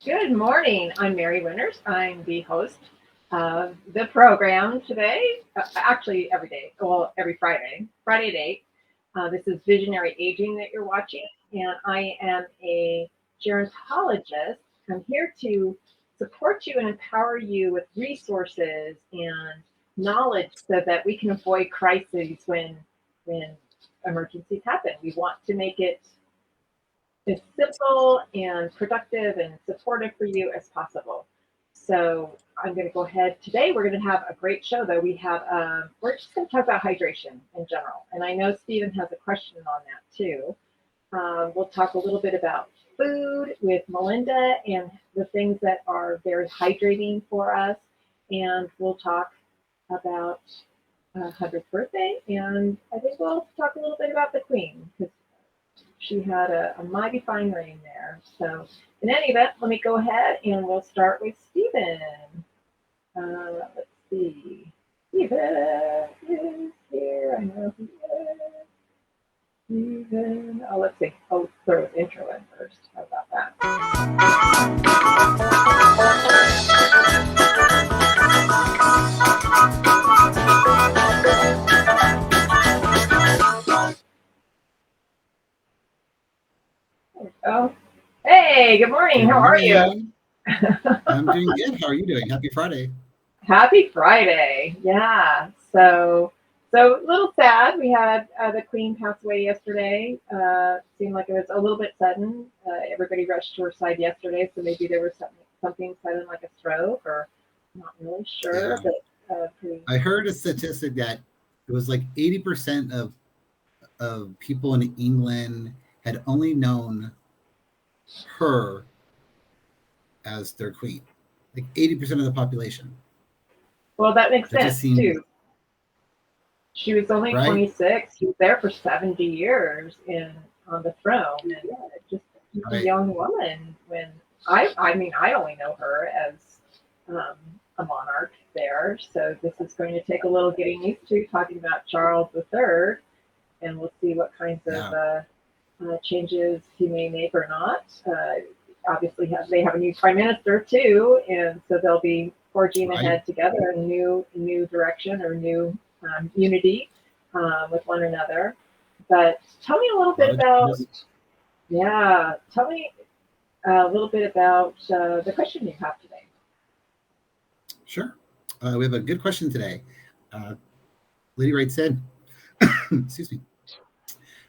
Good morning. I'm Mary Winters. I'm the host of the program today. Actually, every day. Well, every Friday. Friday at 8. This is Visionary Aging that you're watching, and I am a gerontologist. I'm here to support you and empower you with resources and knowledge so that we can avoid crises when emergencies happen. We want to make it as simple and productive and supportive for you as possible. So I'm going to go ahead today. We're going to have a great show, though. We're just going to talk about hydration in general, and I know Stephen has a question on that too. We'll talk a little bit about food with Melinda and the things that are very hydrating for us, and we'll talk about 100th birthday, and I think we'll talk a little bit about the Queen because she had a mighty fine reign there. So, in any event, let me go ahead and we'll start with Stephen. Let's see. Stephen is here. I know he is. Stephen. Oh, let's see. Oh, throw his intro in first. How about that? Oh, hey, good morning. Good How are you? morning. I'm doing good. How are you doing? Happy Friday. Happy Friday. Yeah. So a little sad. We had the Queen pass away yesterday. Seemed like it was a little bit sudden. Everybody rushed to her side yesterday, so maybe there was something sudden like a stroke, or I'm not really sure. Yeah. But pretty. I heard a statistic that it was like 80% of people in England had only known her as their queen. Like 80% of the population. Well, that makes That just sense seems too. She was only right. 26. She was there for 70 years on the throne, and just a Right. young woman. When I only know her as um, a monarch there. So this is going to take a little getting used to talking about Charles III, and we'll see what kinds of Yeah. changes he may make or not. Obviously, they have a new prime minister too, and so they'll be forging Right. ahead together in new direction or new unity with one another. But tell me a little A lot bit of about changes. yeah. Tell me a little bit about the question you have today. Sure. We have a good question today. Uh, Lady writes in, excuse me.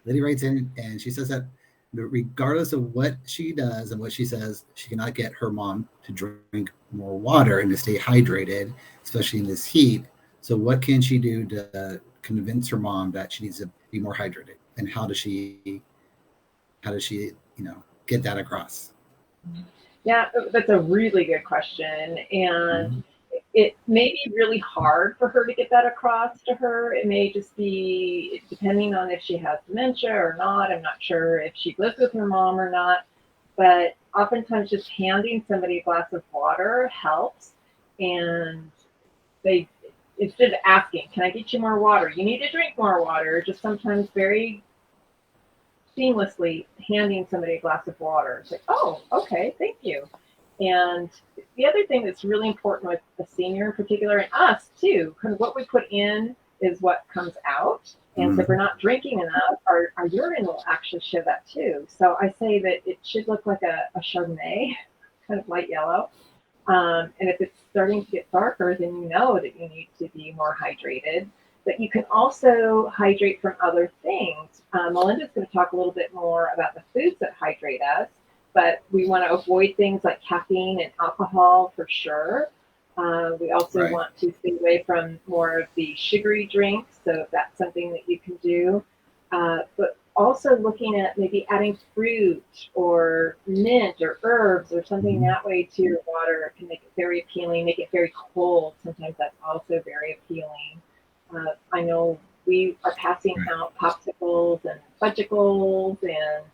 Lady writes in and she says that regardless of what she does and what she says, she cannot get her mom to drink more water and to stay hydrated, especially in this heat. So, what can she do to convince her mom that she needs to be more hydrated? And how does she get that across? Yeah, that's a really good question, and Mhm. it may be really hard for her to get that across to her. It may just be depending on if she has dementia or not. I'm not sure if she lives with her mom or not, but oftentimes just handing somebody a glass of water helps. And they, instead of asking, "Can I get you more water? You need to drink more water," just sometimes very seamlessly handing somebody a glass of water. It's like, "Oh, okay, thank you." And the other thing that's really important with a senior in particular, and us too, kind of what we put in is what comes out. And so if we're Mhm. not drinking enough, our urine will actually show that too. So I say that it should look like a Chardonnay, kind of light yellow. And if it's starting to get darker, then you know that you need to be more hydrated. But you can also hydrate from other things. Melinda's going to talk a little bit more about the foods that hydrate us, but we want to avoid things like caffeine and alcohol for sure. We also Right. want to stay away from more of the sugary drinks, so if that's something that you can do. But also looking at maybe adding fruit or mint or herbs or something Mhm. that way to your water can make it very appealing, make it very cold. Sometimes that's also very appealing. I know we are passing Right. out popsicles and fudgicles and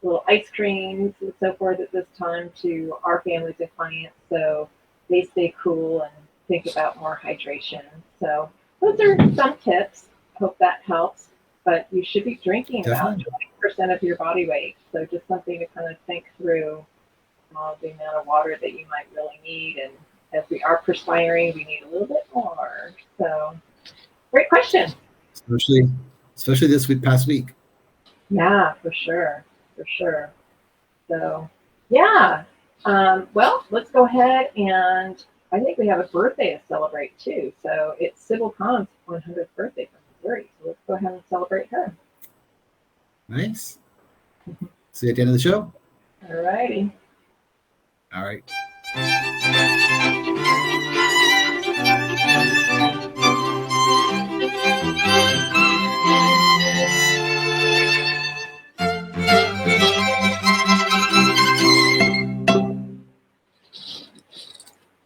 little ice creams and so forth at this time to our families and clients so they stay cool and think about more hydration. So those are some tips. Hope that helps. But you should be drinking about Definitely. 20% of your body weight. So just something to kind of think through the amount of water that you might really need. And as we are perspiring, we need a little bit more. So, great question. especially especially this past week. Yeah, for sure. For sure. So, yeah. Well, let's go ahead and I think we have a birthday to celebrate too. So it's Sybil Kahn's 100th birthday from Missouri. So let's go ahead and celebrate her. Nice. See you at the end of the show. All righty. All right.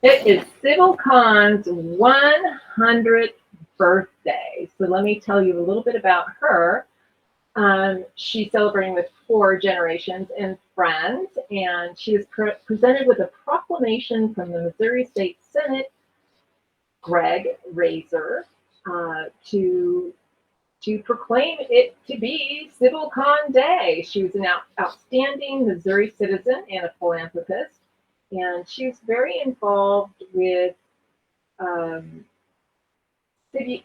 It is Sybil Kahn's 100th birthday. So let me tell you a little bit about her. She's celebrating with 4 generations and friends, and she is presented with a proclamation from the Missouri State Senate, Greg Razor, to proclaim it to be Sybil Kahn Day. She was an outstanding Missouri citizen and a philanthropist, and she was very involved with city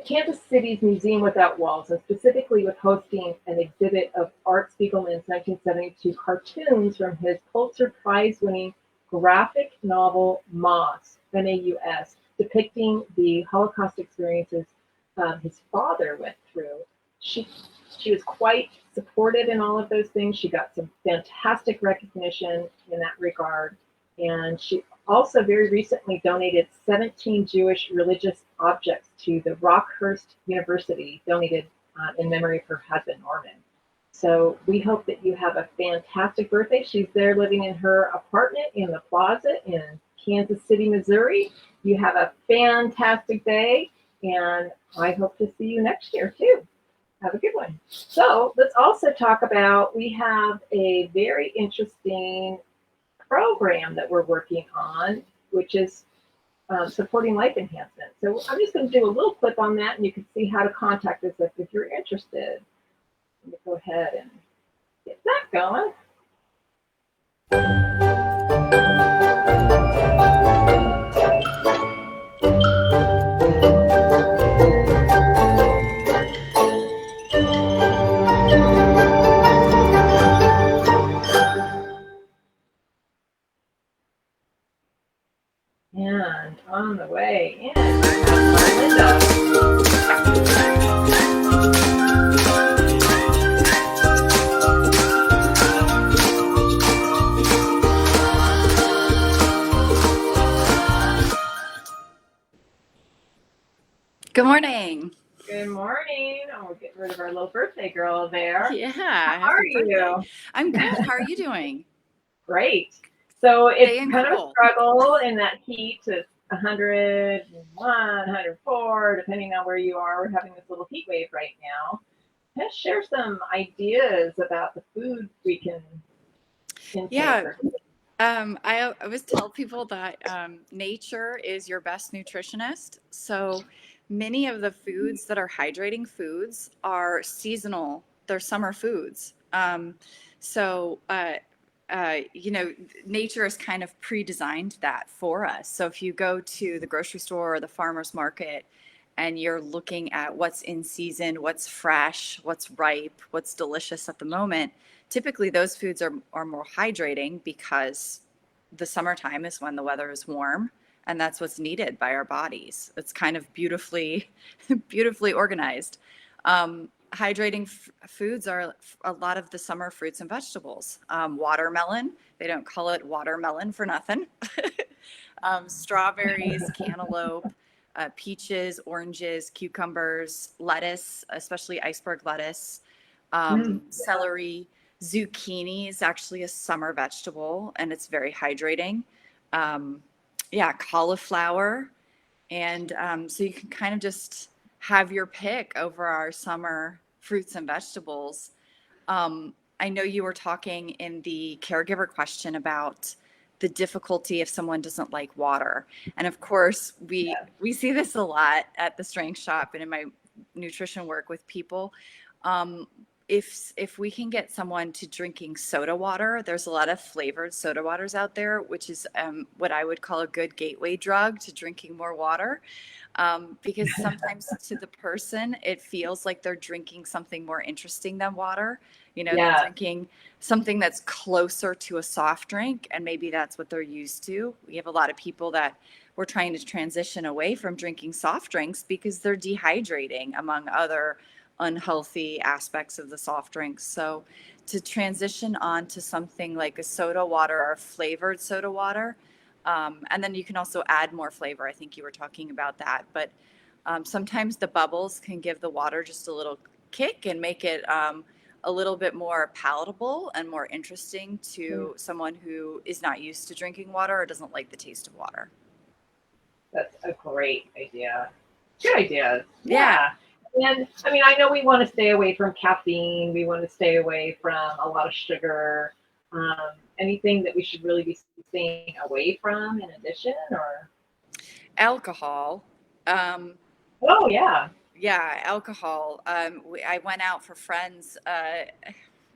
Kansas City's Museum Without Walls, and specifically with hosting an exhibit of Art Spiegelman's 1972 cartoons from his Pulitzer Prize-winning graphic novel Maus, M-A-U-S, depicting the Holocaust experiences his father went through. She was quite supportive in all of those things. She got some fantastic recognition in that regard, and she also very recently donated 17 Jewish religious objects to the Rockhurst University, donated in memory of her husband, Norman. So we hope that you have a fantastic birthday. She's there living in her apartment in the Plaza in Kansas City, Missouri. You have a fantastic day, and I hope to see you next year too. Have a good one. So let's also talk about, we have a very interesting program that we're working on, which is supporting life enhancement. So I'm just going to do a little clip on that, and you can see how to contact us if you're interested. Let me go ahead and get that going. And on the way in, Linda. Good morning. Good morning. Oh, we're getting rid of our little birthday girl there. Yeah. How are you? I'm good. How are you doing? Great. So it's Staying kind of a cool. struggle in that heat. It's 101, 104, depending on where you are. We're having this little heat wave right now. Can I share some ideas about the food we can intake? Yeah. I always tell people that nature is your best nutritionist. So many of the foods that are hydrating foods are seasonal. They're summer foods. So nature has kind of pre-designed that for us. So if you go to the grocery store or the farmer's market and you're looking at what's in season, what's fresh, what's ripe, what's delicious at the moment, typically those foods are more hydrating because the summertime is when the weather is warm and that's what's needed by our bodies. It's kind of beautifully organized. Hydrating foods are a lot of the summer fruits and vegetables. Watermelon, they don't call it watermelon for nothing. Strawberries, cantaloupe, peaches, oranges, cucumbers, lettuce, especially iceberg lettuce, celery, zucchini is actually a summer vegetable and it's very hydrating. Cauliflower. And so you can kind of just have your pick over our summer fruits and vegetables. I know you were talking in the caregiver question about the difficulty if someone doesn't like water. And of course, we see this a lot at the strength shop and in my nutrition work with people. if we can get someone to drinking soda water, there's a lot of flavored soda waters out there, which is what I would call a good gateway drug to drinking more water. Because sometimes to the person, it feels like they're drinking something more interesting than water. They're Yeah. drinking something that's closer to a soft drink, and maybe that's what they're used to. We have a lot of people that we're trying to transition away from drinking soft drinks because they're dehydrating, among other unhealthy aspects of the soft drinks. So to transition on to something like a soda water or flavored soda water, and then you can also add more flavor. I think you were talking about that, but sometimes the bubbles can give the water just a little kick and make it a little bit more palatable and more interesting to someone who is not used to drinking water or doesn't like the taste of water. That's a great idea. Good ideas. Yeah. And I mean, I know we want to stay away from caffeine. We want to stay away from a lot of sugar. Anything that we should really be staying away from in addition, or Alcohol. oh yeah. Yeah, alcohol. I went out for friends, I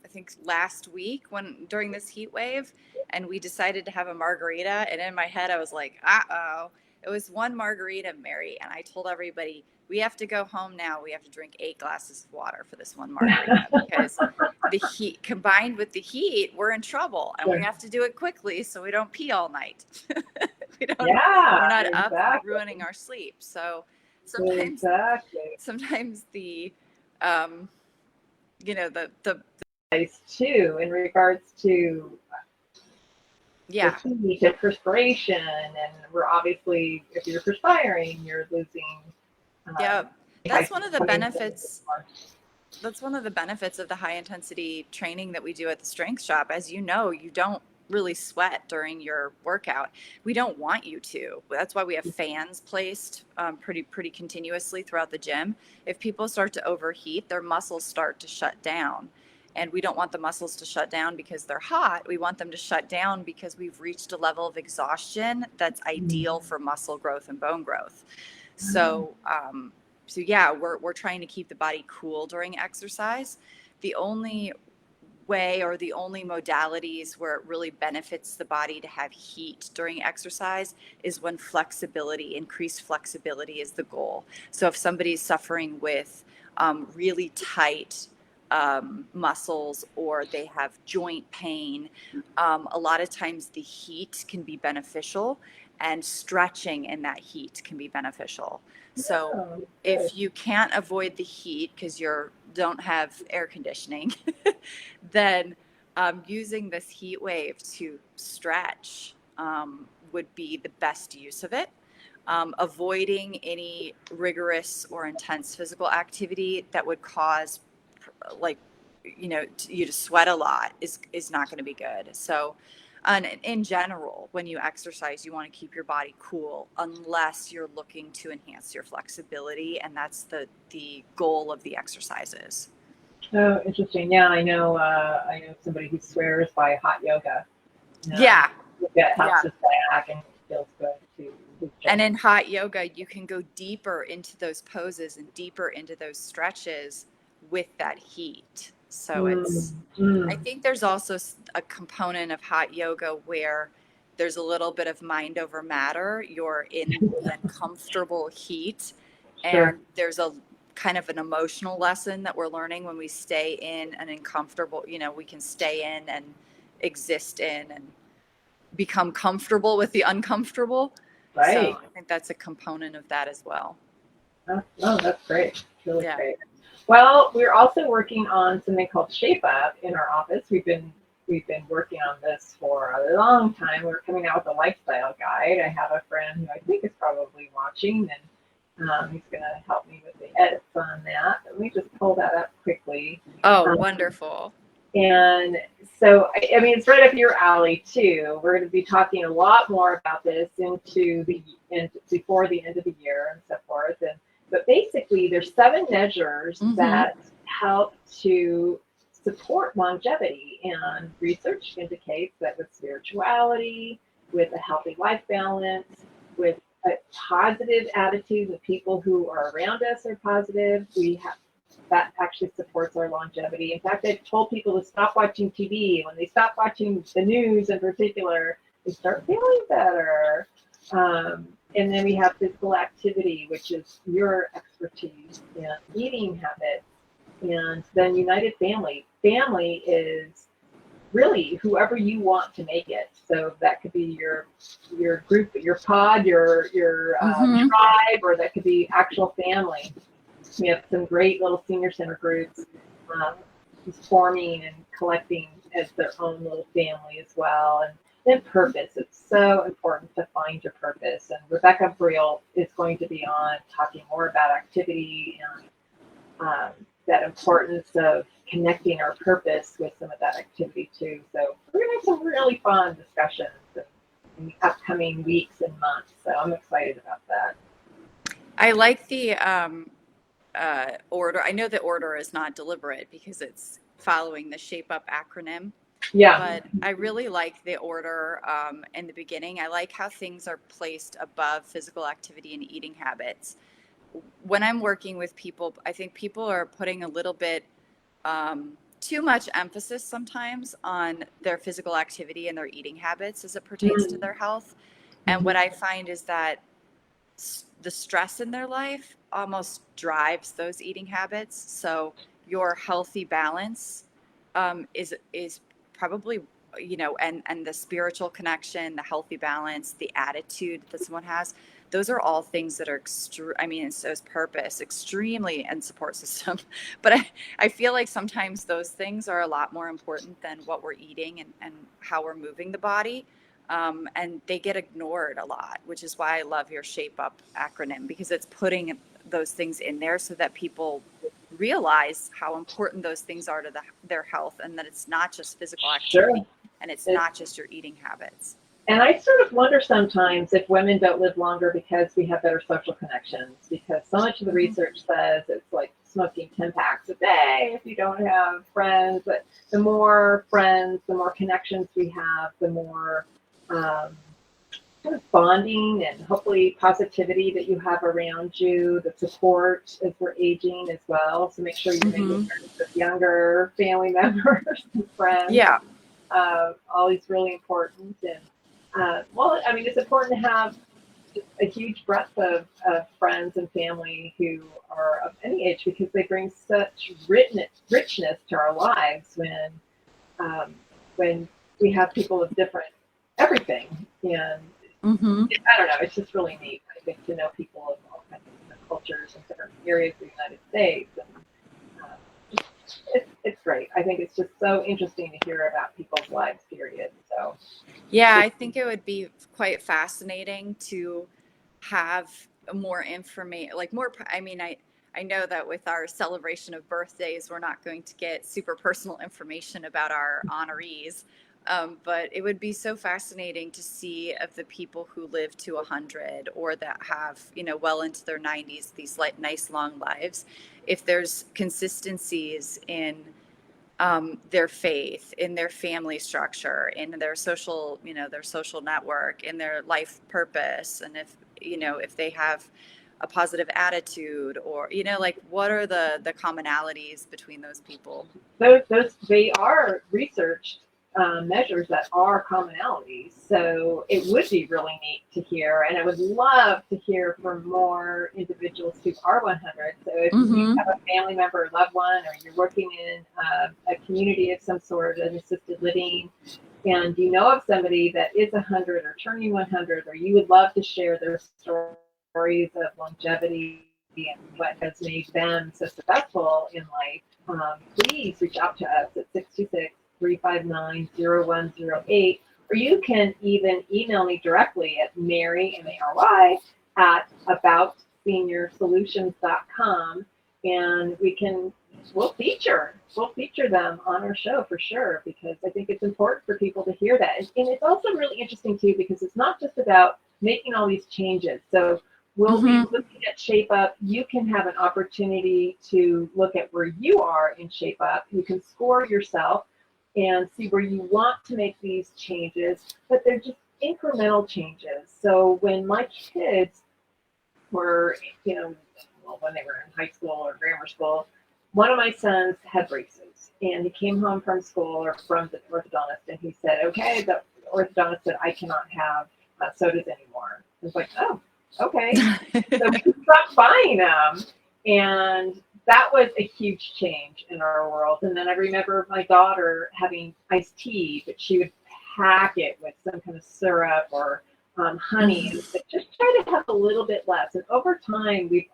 think last week during this heat wave, and we decided to have a margarita. And in my head, I was like, uh-oh. It was one margarita, Mary. And I told everybody, we have to go home now. We have to drink 8 glasses of water for this one margarita because the heat combined with the heat, we're in trouble, and we have to do it quickly so we don't pee all night. We're not up ruining our sleep. So sometimes the too in regards to the heat and perspiration, and we're obviously, if you're perspiring, you're losing. That's one of the benefits. That's one of the benefits of the high intensity training that we do at the strength shop. As you know, you don't really sweat during your workout. We don't want you to. That's why we have fans placed pretty continuously throughout the gym. If people start to overheat, their muscles start to shut down. And we don't want the muscles to shut down because they're hot. We want them to shut down because we've reached a level of exhaustion that's ideal for muscle growth and bone growth. So we're trying to keep the body cool during exercise. The only way, or the only modalities where it really benefits the body to have heat during exercise, is when increased flexibility is the goal. So if somebody's suffering with really tight muscles, or they have joint pain, a lot of times the heat can be beneficial, and stretching in that heat can be beneficial. So if you can't avoid the heat because you don't have air conditioning, then using this heat wave to stretch would be the best use of it. Avoiding any rigorous or intense physical activity that would cause you to sweat a lot is not going to be good. So in general, when you exercise, you want to keep your body cool unless you're looking to enhance your flexibility, and that's the goal of the exercises. Oh, interesting. Yeah, I know somebody who swears by hot yoga. Yeah. That helps us back and feels good too. And in hot yoga, you can go deeper into those poses and deeper into those stretches with that heat. So I think there's also a component of hot yoga where there's a little bit of mind over matter. You're in the uncomfortable heat, and there's a kind of an emotional lesson that we're learning when we stay in an uncomfortable, we can stay in and exist in and become comfortable with the uncomfortable. Right. So I think that's a component of that as well. Oh, that's great. It's really great. Well, we're also working on something called Shape Up in our office. We've been working on this for a long time. We're coming out with a lifestyle guide. I have a friend who I think is probably watching, and he's going to help me with the edits on that. Let me just pull that up quickly. Oh, wonderful. And so, I mean, it's right up your alley too. We're going to be talking a lot more about this before the end of the year and so forth. But basically, there's 7 measures that help to support longevity, and research indicates that with spirituality, with a healthy life balance, with a positive attitude, the people who are around us are positive, we have that actually supports our longevity. In fact, I've told people to stop watching TV. When they stop watching the news in particular, they start feeling better. And then we have physical activity, which is your expertise, and eating habits, and then united family. Family is really whoever you want to make it. So that could be your group, your pod, your tribe, or that could be actual family. We have some great little senior center groups forming and collecting as their own little family as well. And then purpose. It's so important to find your purpose. And Rebecca Briel is going to be on talking more about activity and that importance of connecting our purpose with some of that activity too. So we're going to have some really fun discussions in the upcoming weeks and months. So I'm excited about that. I like the order. I know the order is not deliberate because it's following the Shape Up acronym. Yeah. But I really like the order in the beginning. I like how things are placed above physical activity and eating habits. When I'm working with people, I think people are putting a little bit too much emphasis sometimes on their physical activity and their eating habits as it pertains to their health. And what I find is that the stress in their life almost drives those eating habits. So your healthy balance is probably, and the spiritual connection, the healthy balance, the attitude that someone has, those are all things that are and so is purpose, extremely, and support system. But I feel like sometimes those things are a lot more important than what we're eating and how we're moving the body. And they get ignored a lot, which is why I love your Shape Up acronym, because it's putting those things in there so that people realize how important those things are to their health, and that it's not just physical activity, and it's not just your eating habits. And I sort of wonder sometimes if women don't live longer because we have better social connections, because so much of the research says it's like smoking 10 packs a day if you don't have friends. But the more friends, the more connections we have, the more kind of bonding and hopefully positivity that you have around you, the support as we're aging as well. So make sure you're making friends with younger family members and friends. Yeah. Always really important. And it's important to have a huge breadth of friends and family who are of any age, because they bring such richness to our lives when we have people of different everything. And I don't know, it's just really neat, I think, to know people of all kinds of different cultures and different areas of the United States. And it's great. I think it's just so interesting to hear about people's lives, period. So yeah, I think it would be quite fascinating to have more information, I know that with our celebration of birthdays, we're not going to get super personal information about our honorees. But it would be so fascinating to see of the people who live to 100 or that have, well into their 90s, these nice long lives, if there's consistencies in their faith, in their family structure, in their social, their social network, in their life purpose, and if they have a positive attitude, or what are the commonalities between those people? They are researched measures that are commonalities. So it would be really neat to hear, and I would love to hear from more individuals who are 100. So if you have a family member or loved one, or you're working in a community of some sort, an assisted living, and you know of somebody that is 100 or turning 100, or you would love to share their stories of longevity and what has made them so successful in life, please reach out to us at 626-359-0108, or you can even email me directly at Mary, M-A-R-Y, at aboutsenior.solutions.com, and we'll feature them on our show for sure, because I think it's important for people to hear that. And it's also really interesting too, because it's not just about making all these changes. So we'll be looking at Shape Up. You can have an opportunity to look at where you are in Shape Up. You can score yourself and see where you want to make these changes, but they're just incremental changes. So when my kids were, when they were in high school or grammar school, one of my sons had braces, and he came home from school or from the orthodontist, and he said, "Okay," the orthodontist said, "I cannot have sodas anymore." I was like, "Oh, okay." So we stopped buying them, and that was a huge change in our world. And then I remember my daughter having iced tea, but she would pack it with some kind of syrup or honey, and just try to have a little bit less. And over time, we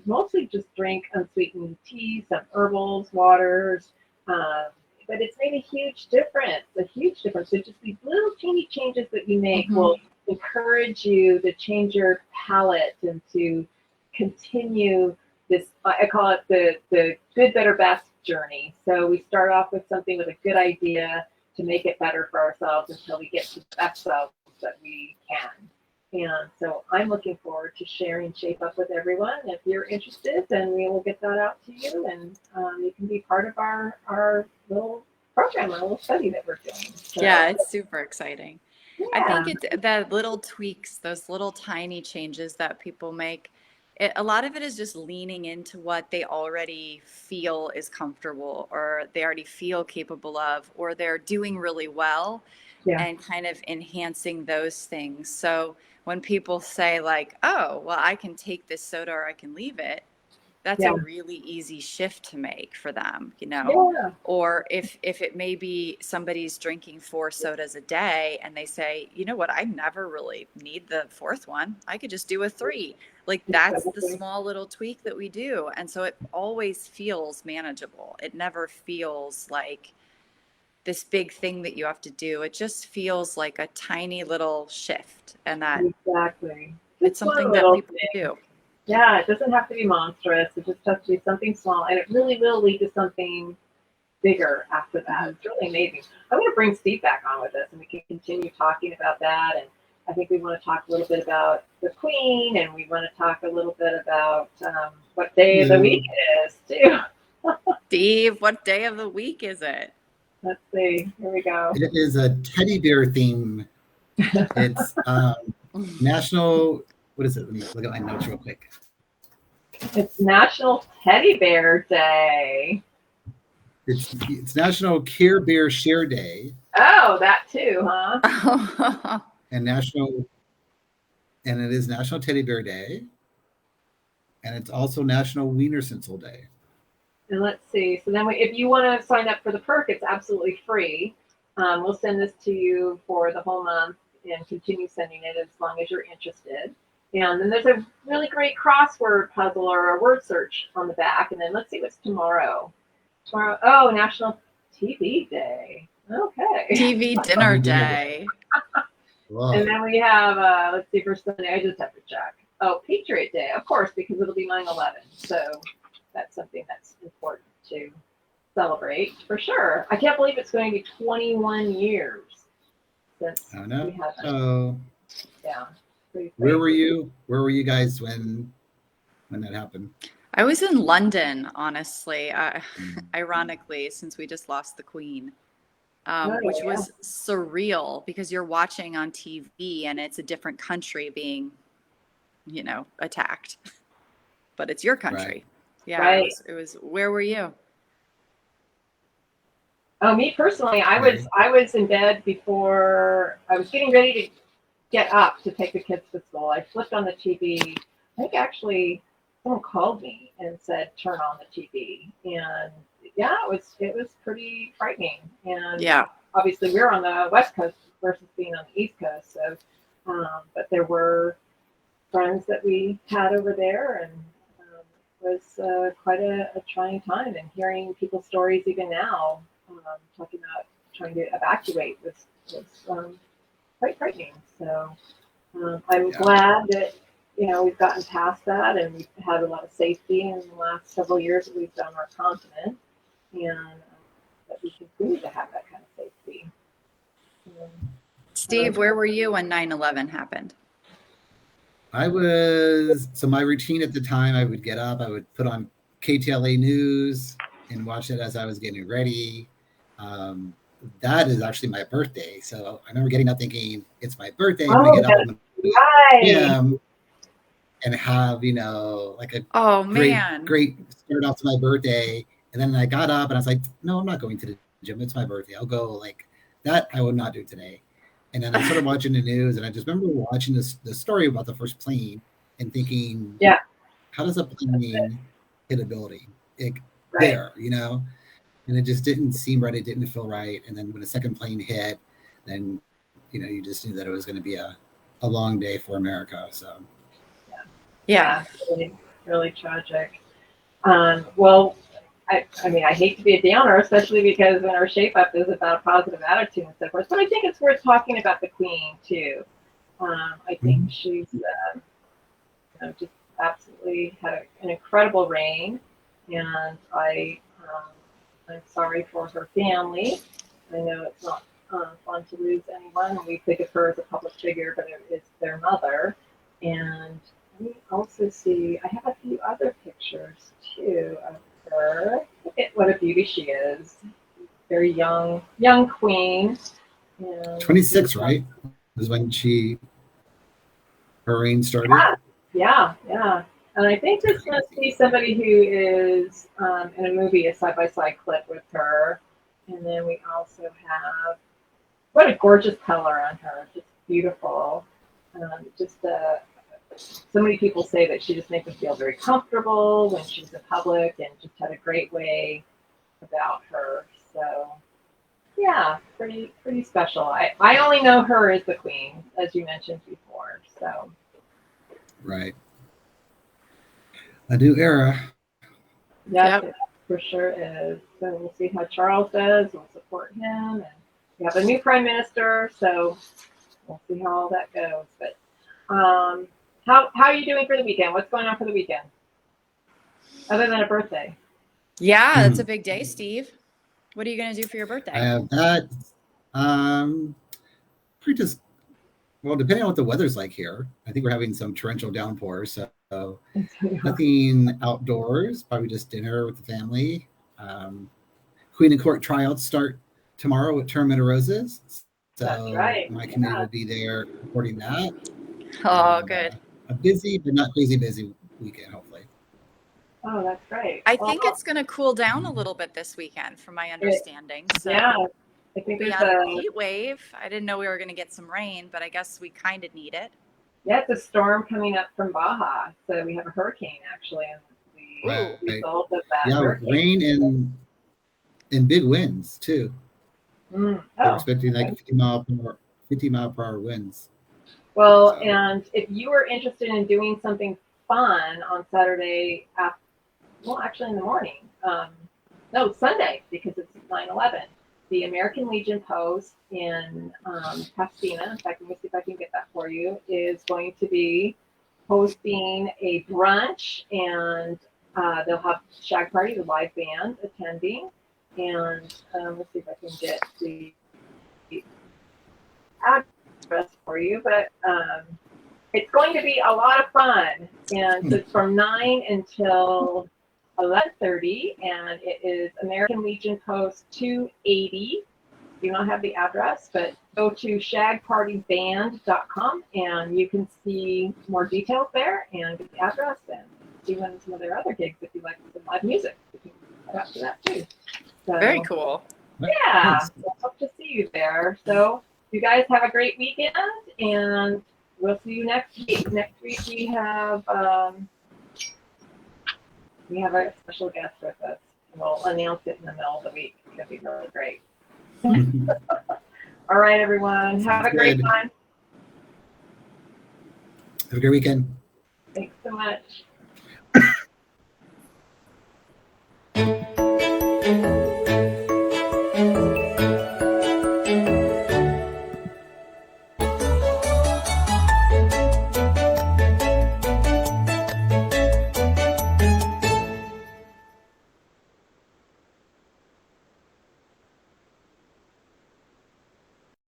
mostly just drink unsweetened tea, some herbals, waters, but it's made a huge difference. A huge difference. So just these little teeny changes that you make will encourage you to change your palate and to continue this, I call it the good, better, best journey. So we start off with something with a good idea to make it better for ourselves until we get to the best selves that we can. And so I'm looking forward to sharing Shape Up with everyone. If you're interested, then we will get that out to you, and you can be part of our little program, our little study that we're doing. So, yeah, it's super exciting. yeah. I think it's the little tweaks, those little tiny changes that people make. A lot of it is just leaning into what they already feel is comfortable, or they already feel capable of, or they're doing really well, Yeah. and kind of enhancing those things. So when people say like, "Oh, well, I can take this soda or I can leave it," that's Yeah. a really easy shift to make for them, Yeah. Or if it may be somebody's drinking 4 sodas a day and they say, "You know what, I never really need the 4th one. I could just do a 3." Like that's the Exactly. small little tweak that we do. And so it always feels manageable. It never feels like this big thing that you have to do. It just feels like a tiny little shift, and that Exactly. it's Just one something that little people thing. can do. Yeah, it doesn't have to be monstrous. It just has to be something small, and it really will lead to something bigger after that. It's really amazing. I'm going to bring Steve back on with us, and we can continue talking about that. And I think we want to talk a little bit about the Queen, and we want to talk a little bit about what day of the week it is, too. Steve, what day of the week is it? Let's see. Here we go. It is a teddy bear theme. It's National. What is it? Let me look at my notes real quick. It's National Teddy Bear Day. It's National Care Bear Share Day. Oh, that too, huh? And it is National Teddy Bear Day. And it's also National Wiener Schnitzel Day. And let's see. So then if you want to sign up for the perk, it's absolutely free. We'll send this to you for the whole month and continue sending it as long as you're interested. And then there's a really great crossword puzzle or a word search on the back. And then let's see what's tomorrow. Oh, National TV Day. Okay. TV dinner day. Wow. And then we have, let's see, for Sunday, I just have to check. Oh, Patriot Day, of course, because it'll be 9/11. So that's something that's important to celebrate for sure. I can't believe it's going to be 21 years since I know. we had that. So, Yeah. where were you? Where were you guys when that happened? I was in London, honestly, ironically, since we just lost the Queen, which was surreal because you're watching on TV and it's a different country being, attacked, but it's your country. Right. Yeah, right. It was. Where were you? Oh, me personally, I was in bed before I was getting ready to get up to take the kids to school. I flipped on the TV. I think actually someone called me and said, "Turn on the TV." And yeah, it was pretty frightening. And Yeah. obviously we're on the West Coast versus being on the East Coast. So, but there were friends that we had over there, and it was quite a trying time. And hearing people's stories even now, talking about trying to evacuate was quite frightening. So I'm glad that we've gotten past that, and we've had a lot of safety in the last several years that we've done our continent, and that we continue to have that kind of safety. Steve, where were you when 9/11 happened? So my routine at the time, I would get up, I would put on KTLA News and watch it as I was getting ready. That is actually my birthday. So I remember getting up thinking, it's my birthday. I'm going to get up and have, like a great start off to my birthday. And then I got up and I was like, no, I'm not going to the gym. It's my birthday. I'll go like that. I will not do today. And then I started watching the news, and I just remember watching the story about the first plane and thinking, Yeah. how does a plane hit a building? Like, Right. there, and it just didn't seem right. It didn't feel right. And then when the second plane hit, then, you just knew that it was going to be a long day for America. So, Yeah. Really, really tragic. Well, I mean, I hate to be a downer, especially because when our shape up is about a positive attitude and so forth. But I think it's worth talking about the Queen too. I think she's just absolutely had an incredible reign, and I'm sorry for her family. I know it's not fun to lose anyone. We think of her as a public figure, but it's their mother. And let me also see, I have a few other pictures too of her. Look at what a beauty she is. Very young queen. And 26, right? Was when her reign started. Yeah. And I think this must be somebody who is in a movie, a side-by-side clip with her. And then we also have, what a gorgeous color on her. Just beautiful. So many people say that she just makes them feel very comfortable when she's in public, and just had a great way about her. So, yeah, pretty special. I only know her as the Queen, as you mentioned before. So. Right. A new era. Yes, it for sure is. So we'll see how Charles does. We'll support him. And we have a new prime minister, so we'll see how all that goes. But how are you doing for the weekend? What's going on for the weekend? Other than a birthday. Yeah, that's a big day, Steve. What are you going to do for your birthday? I have that. Pretty just, well, depending on what the weather's like here, I think we're having some torrential downpours. So nothing outdoors, probably just dinner with the family. Queen and Court tryouts start tomorrow with Tournament of Roses. So that's right. My committee will be there supporting that. Oh, good. A busy but not crazy busy weekend, hopefully. Oh, that's great. I think it's going to cool down a little bit this weekend, from my understanding. So yeah, I think we there's had a heat wave. I didn't know we were going to get some rain, but I guess we kind of need it. Yeah, it's a storm coming up from Baja, so we have a hurricane actually, and the result of that. Yeah, hurricane. rain and big winds too. We're expecting like 50 mile per hour winds. Well, and if you are interested in doing something fun on Saturday, actually in the morning, Sunday, because it's 9/11, the American Legion Post in Pasadena, in fact, let me see if I can get that for you, is going to be hosting a brunch, and they'll have Shag Party, the live band, attending. And let's see if I can get the address for you, but it's going to be a lot of fun. And so it's from 9 until 11:30, and it is American Legion Post 280. Do not have the address, but go to shagpartyband.com and you can see more details there and get the address and see when some of their other gigs if you like some live music. You can head out to that too. So, very cool. Yeah, we'll hope to see you there. So you guys have a great weekend, and we'll see you next week. Next week we have a special guest with us. We'll announce it in the middle of the week. It'll be really great. All right, everyone. Have a great time. Have a great weekend. Thanks so much.